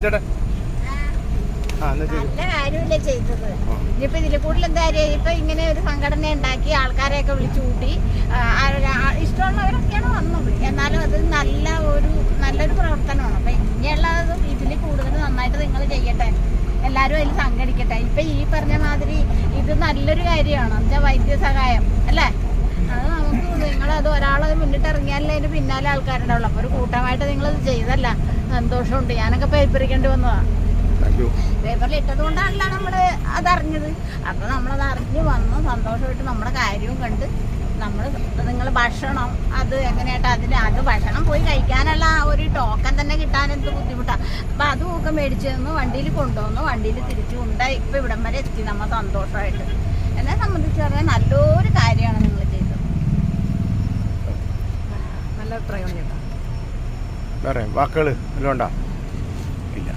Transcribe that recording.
നല്ല കാര്യമല്ലേ ചെയ്തത്. ഇനിയിപ്പോ ഇതിൽ കൂടുതൽ എന്താ കാര്യം? ഇപ്പൊ ഇങ്ങനെ ഒരു സംഘടന ഉണ്ടാക്കി ആൾക്കാരെയൊക്കെ വിളിച്ചു കൂട്ടി ഇഷ്ടമുള്ളവരൊക്കെയാണ് വന്നത്. എന്നാലും അത് നല്ലൊരു പ്രവർത്തനമാണ്. അപ്പൊ ഇനിയുള്ളതും ഇതിൽ കൂടുതൽ നന്നായിട്ട് നിങ്ങൾ ചെയ്യട്ടെ, എല്ലാവരും അതിൽ സംഘടിക്കട്ടെ. ഇപ്പൊ ഈ പറഞ്ഞ മാതിരി ഇത് നല്ലൊരു കാര്യമാണ്. എന്നുവെച്ചാൽ വൈദ്യസഹായം അല്ലേ? അത് നമുക്ക് നിങ്ങളത് ഒരാളത് മുന്നിട്ട് ഇറങ്ങിയാലേ അതിന് പിന്നാലെ ആൾക്കാരുണ്ടാവുള്ളൂ. അപ്പൊ ഒരു കൂട്ടമായിട്ട് നിങ്ങളത് ചെയ്തല്ല, സന്തോഷമുണ്ട്. ഞാനൊക്കെ പേപ്പറിക്കേണ്ടി വന്നതാ. പേപ്പറിൽ ഇട്ടത് കൊണ്ടാണല്ലോ നമ്മള് അതറിഞ്ഞത്. അപ്പൊ നമ്മളത് അറിഞ്ഞ് വന്ന് സന്തോഷമായിട്ട് നമ്മുടെ കാര്യവും കണ്ട് നിങ്ങൾ ഭക്ഷണം അത് എങ്ങനെയായിട്ട് അത് ഭക്ഷണം പോയി കഴിക്കാനുള്ള ഒരു ടോക്കൺ തന്നെ കിട്ടാൻ എന്ത് ബുദ്ധിമുട്ടാണ്. അപ്പൊ അതുമൊക്കെ മേടിച്ചു തന്നു, വണ്ടിയിൽ കൊണ്ടുവന്നു, വണ്ടിയിൽ തിരിച്ചു കൊണ്ടായി ഇപ്പൊ ഇവിടം വരെ എത്തി നമ്മൾ സന്തോഷമായിട്ട്. എന്നെ സംബന്ധിച്ച് പറഞ്ഞാൽ നല്ലൊരു കാര്യമാണ് നിങ്ങൾ ചെയ്തത്. നല്ല അഭിപ്രായമാണ് ചേട്ടാ. വാക്കുകൾ എല്ലാം ഉണ്ടോ?